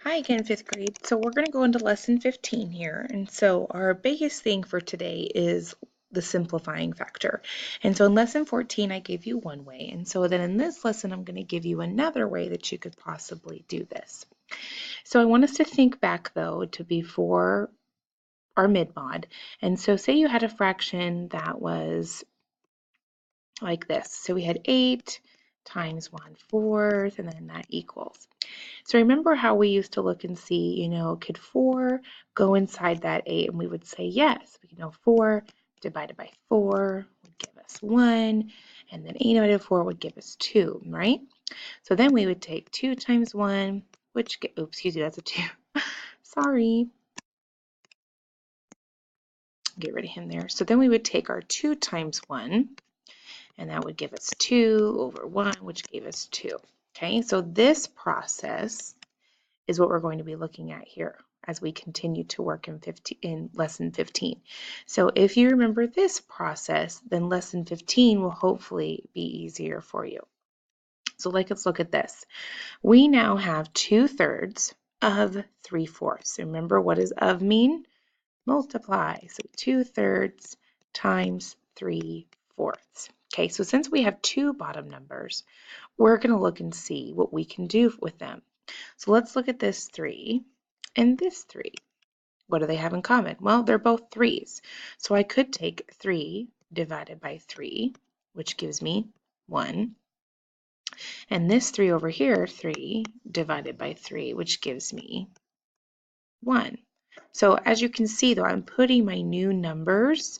Hi again, fifth grade. So we're going to go into lesson 15 here. And so our biggest thing for today is the simplifying factor. And so in lesson 14, I gave you one way. And so then in this lesson, I'm going to give you another way that you could possibly do this. So I want us to think back though to before our mid-mod. And so say you had a fraction that was like this. So we had 8 times 1/4, and then that equals. So remember how we used to look and see, could 4 go inside that 8? And we would say yes. We know 4 divided by 4 would give us 1, and then 8 divided by 4 would give us 2, right? So then we would take 2 times 1, which, oops, excuse me, that's a 2. Sorry. Get rid of him there. So then we would take our 2 times 1, and that would give us 2 over 1, which gave us 2. Okay, so this process is what we're going to be looking at here as we continue to work in lesson 15. So if you remember this process, then lesson 15 will hopefully be easier for you. So let's look at this. We now have 2/3 of 3/4. Remember, what does of mean? Multiply. So 2/3 times 3/4. Okay, so since we have two bottom numbers, we're going to look and see what we can do with them. So let's look at this 3 and this 3. What do they have in common? Well, they're both 3's. So I could take 3 divided by 3, which gives me 1. And this 3 over here, 3 divided by 3, which gives me 1. So as you can see, though, I'm putting my new numbers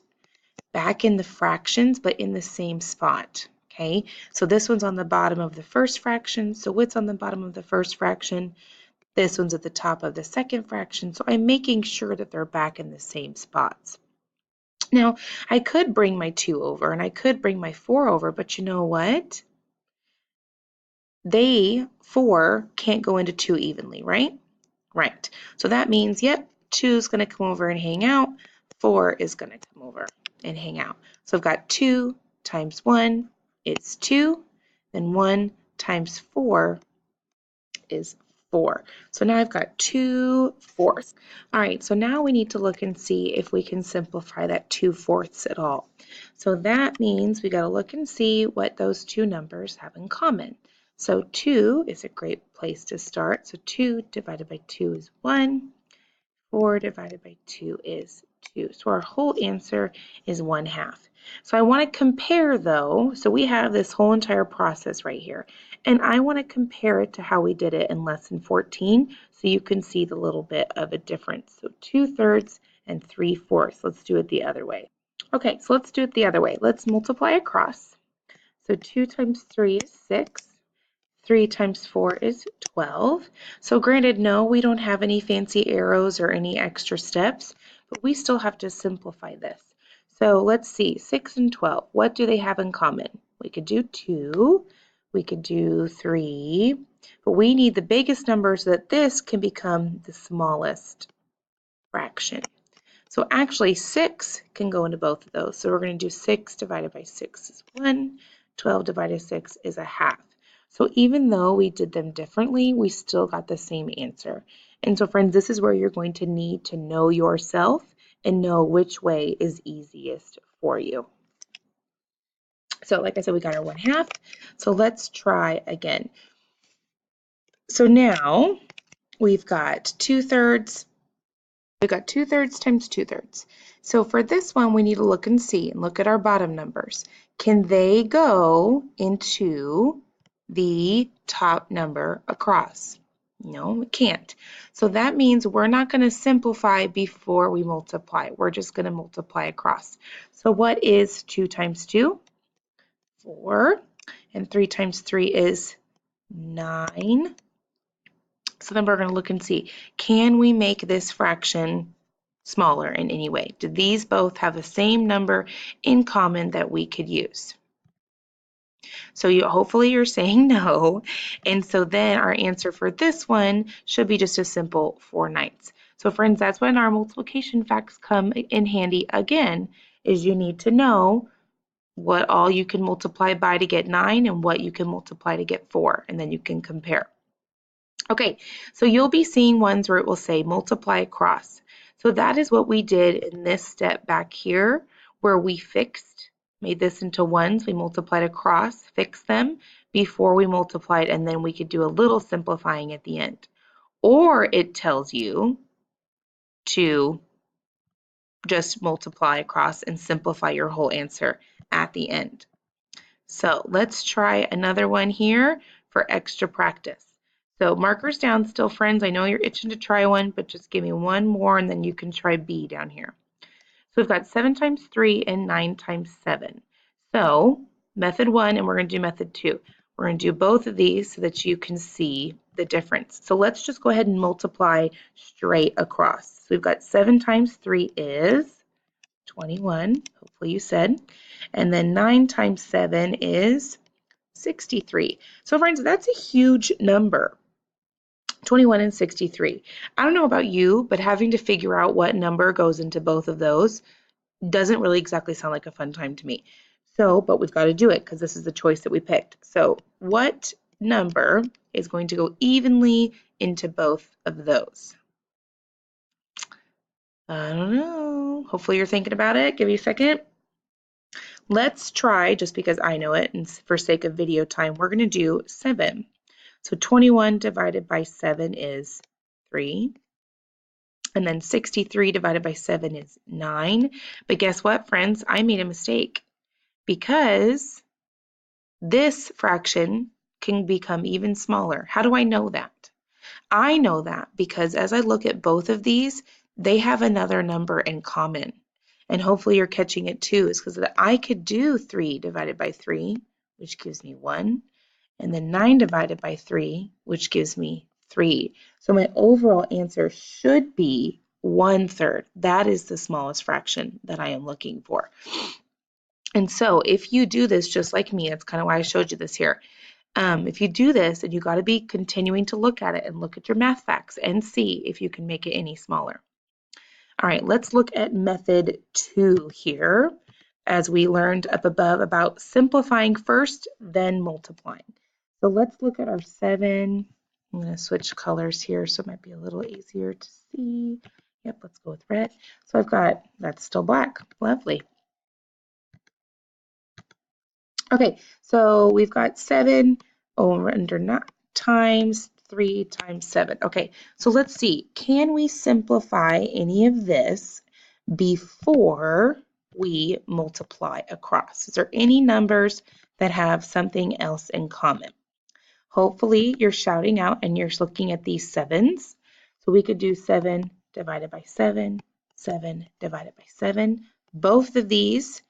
back in the fractions, but in the same spot. Okay, so this one's on the bottom of the first fraction. So what's on the bottom of the first fraction? This one's at the top of the second fraction. So I'm making sure that they're back in the same spots. Now, I could bring my 2 over and I could bring my 4 over, but you know what? 4 can't go into 2 evenly, right? Right. So that means, yep, 2 is going to come over and hang out. 4 is going to come over and hang out. So I've got 2 times 1 is 2. Then 1 times 4 is 4. So now I've got 2/4. All right, so now we need to look and see if we can simplify that 2/4 at all. So that means we got to look and see what those two numbers have in common. So 2 is a great place to start. So 2 divided by 2 is 1. 4 divided by 2 is 2. So our whole answer is 1/2. So I want to compare though, so we have this whole entire process right here, and I want to compare it to how we did it in lesson 14 so you can see the little bit of a difference. So 2/3 and 3/4. Let's do it the other way. Okay, so let's do it the other way. Let's multiply across. So 2 times 3 is 6. 3 times 4 is 12. So granted, no, we don't have any fancy arrows or any extra steps, but we still have to simplify this. So let's see, 6 and 12, what do they have in common? We could do 2, we could do 3, but we need the biggest number so that this can become the smallest fraction. So actually 6 can go into both of those. So we're going to do 6 divided by 6 is 1, 12 divided by 6 is 1/2. So even though we did them differently, we still got the same answer. And so friends, this is where you're going to need to know yourself and know which way is easiest for you. So like I said, we got our 1/2. So let's try again. So now we've got 2/3. We've got 2/3 times 2/3. So for this one, we need to look and see and look at our bottom numbers. Can they go into the top number across? No, we can't. So that means we're not going to simplify before we multiply. We're just going to multiply across. So what is 2 times 2? 4. And 3 times 3 is 9. So then we're going to look and see, can we make this fraction smaller in any way? Do these both have the same number in common that we could use? So hopefully you're saying no. And so then our answer for this one should be just a simple 4/9. So friends, that's when our multiplication facts come in handy again, is you need to know what all you can multiply by to get 9 and what you can multiply to get 4, and then you can compare. Okay, so you'll be seeing ones where it will say multiply across. So that is what we did in this step back here, where we made this into ones, we multiplied across, fixed them before we multiplied, and then we could do a little simplifying at the end. Or it tells you to just multiply across and simplify your whole answer at the end. So let's try another one here for extra practice. So markers down still, friends. I know you're itching to try one, but just give me one more and then you can try B down here. So we've got 7 times 3 and 9 times 7. So method 1 and we're going to do method 2. We're going to do both of these so that you can see the difference. So let's just go ahead and multiply straight across. So we've got 7 times 3 is 21, hopefully you said. And then 9 times 7 is 63. So friends, that's a huge number, 21 and 63. I don't know about you, but having to figure out what number goes into both of those doesn't really exactly sound like a fun time to me. So, but we've got to do it because this is the choice that we picked. So what number is going to go evenly into both of those? I don't know. Hopefully you're thinking about it. Give me a second. Let's try, just because I know it and for sake of video time, we're going to do 7. So 21 divided by 7 is 3. And then 63 divided by 7 is 9. But guess what, friends? I made a mistake because this fraction can become even smaller. How do I know that? I know that because as I look at both of these, they have another number in common. And hopefully you're catching it too, is because I could do 3 divided by 3, which gives me 1, and then 9 divided by 3, which gives me 3. So my overall answer should be 1/3. That is the smallest fraction that I am looking for. And so if you do this just like me, that's kind of why I showed you this here. If you do this, and you got to be continuing to look at it and look at your math facts and see if you can make it any smaller. All right, let's look at method 2 here, as we learned up above about simplifying first, then multiplying. So let's look at our 7. I'm going to switch colors here so it might be a little easier to see. Yep, let's go with red. So I've got, that's still black. Lovely. Okay, so we've got 7 over under 9 times 3 times 7. Okay, so let's see. Can we simplify any of this before we multiply across? Is there any numbers that have something else in common? Hopefully you're shouting out and you're looking at these 7s. So we could do 7 divided by 7, 7 divided by 7. Both of these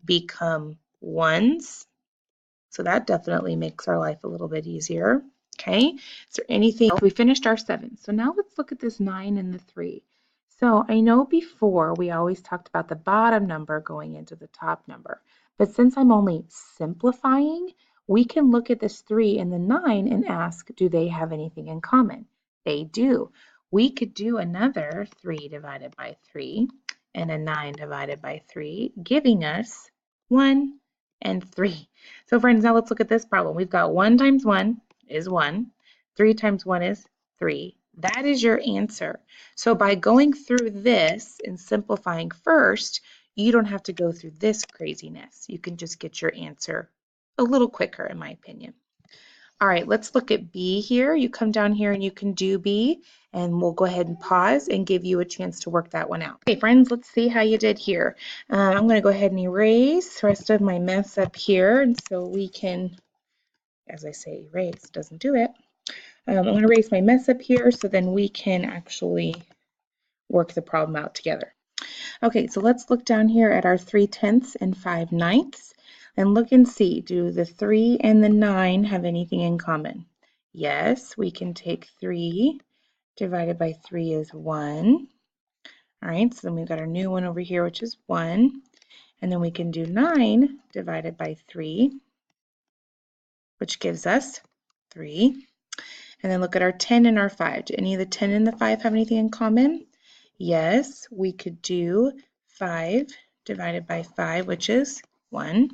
become 1s. So that definitely makes our life a little bit easier. Okay, is there anything else? We finished our 7. So now let's look at this 9 and the 3. So I know before we always talked about the bottom number going into the top number. But since I'm only simplifying, we can look at this 3 and the 9 and ask, do they have anything in common? They do. We could do another 3 divided by 3 and a 9 divided by 3, giving us 1 and 3. So friends, now let's look at this problem. We've got 1 times 1 is 1. 3 times 1 is 3. That is your answer. So by going through this and simplifying first, you don't have to go through this craziness. You can just get your answer a little quicker, in my opinion. All right, let's look at B here. You come down here and you can do B, and we'll go ahead and pause and give you a chance to work that one out. Okay, friends, let's see how you did here. I'm going to go ahead and erase the rest of my mess up here, and so we can, as I say, erase doesn't do it. I'm going to erase my mess up here so then we can actually work the problem out together. Okay, so let's look down here at our 3/10 and 5/9 and look and see, do the 3 and the 9 have anything in common? Yes, we can take 3 divided by 3 is 1. All right, so then we've got our new one over here, which is 1. And then we can do 9 divided by 3, which gives us 3. And then look at our 10 and our 5. Do any of the 10 and the 5 have anything in common? Yes, we could do 5 divided by 5, which is 1.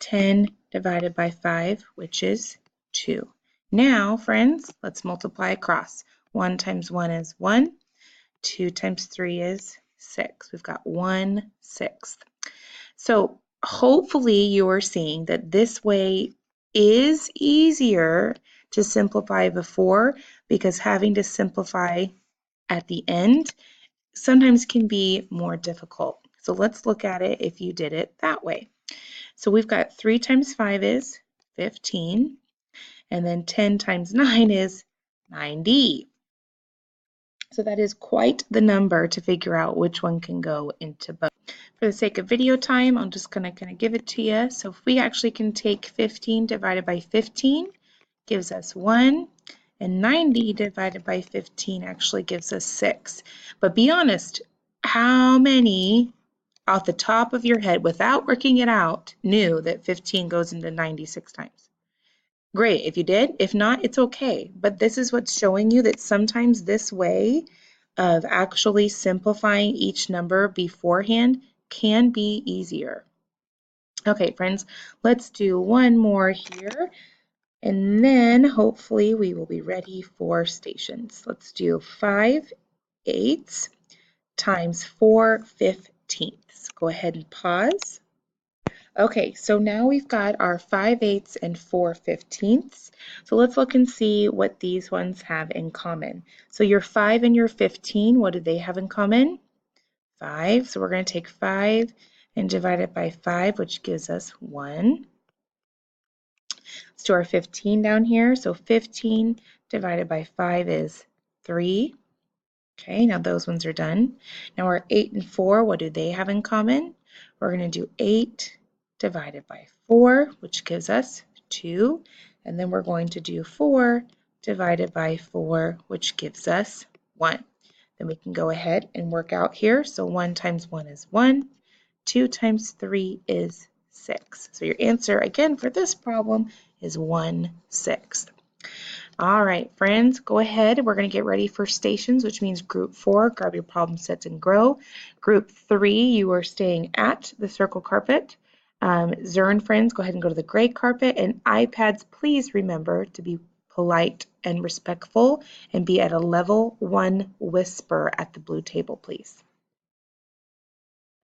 10 divided by 5, which is 2. Now, friends, let's multiply across. 1 times 1 is 1. 2 times 3 is 6. We've got 1/6. So hopefully you are seeing that this way is easier to simplify before, because having to simplify at the end sometimes can be more difficult. So let's look at it if you did it that way. So we've got 3 times 5 is 15, and then 10 times 9 is 90. So that is quite the number to figure out which one can go into both. For the sake of video time, I'm just going to give it to you. So if we actually can take 15 divided by 15 gives us 1, and 90 divided by 15 actually gives us 6. But be honest, how many off the top of your head, without working it out, knew that 15 goes into 96 times? Great if you did. If not, it's okay. But this is what's showing you that sometimes this way of actually simplifying each number beforehand can be easier. Okay, friends, let's do one more here, and then hopefully we will be ready for stations. Let's do 5/8 times 4/15. Go ahead and pause. Okay, so now we've got our 5/8 and 4/15. So let's look and see what these ones have in common. So your 5 and your 15, what do they have in common? 5. So we're going to take 5 and divide it by 5, which gives us 1. Let's do our 15 down here. So 15 divided by 5 is 3. Okay, now those ones are done. Now our 8 and 4, what do they have in common? We're going to do 8 divided by 4, which gives us 2. And then we're going to do 4 divided by 4, which gives us 1. Then we can go ahead and work out here. So 1 times 1 is 1. 2 times 3 is 6. So your answer, again, for this problem is 1/6. All right, friends, go ahead. We're going to get ready for stations, which means group 4, grab your problem sets and grow. Group 3, you are staying at the circle carpet. Zern friends, go ahead and go to the gray carpet. And iPads, please remember to be polite and respectful and be at a level 1 whisper at the blue table, please.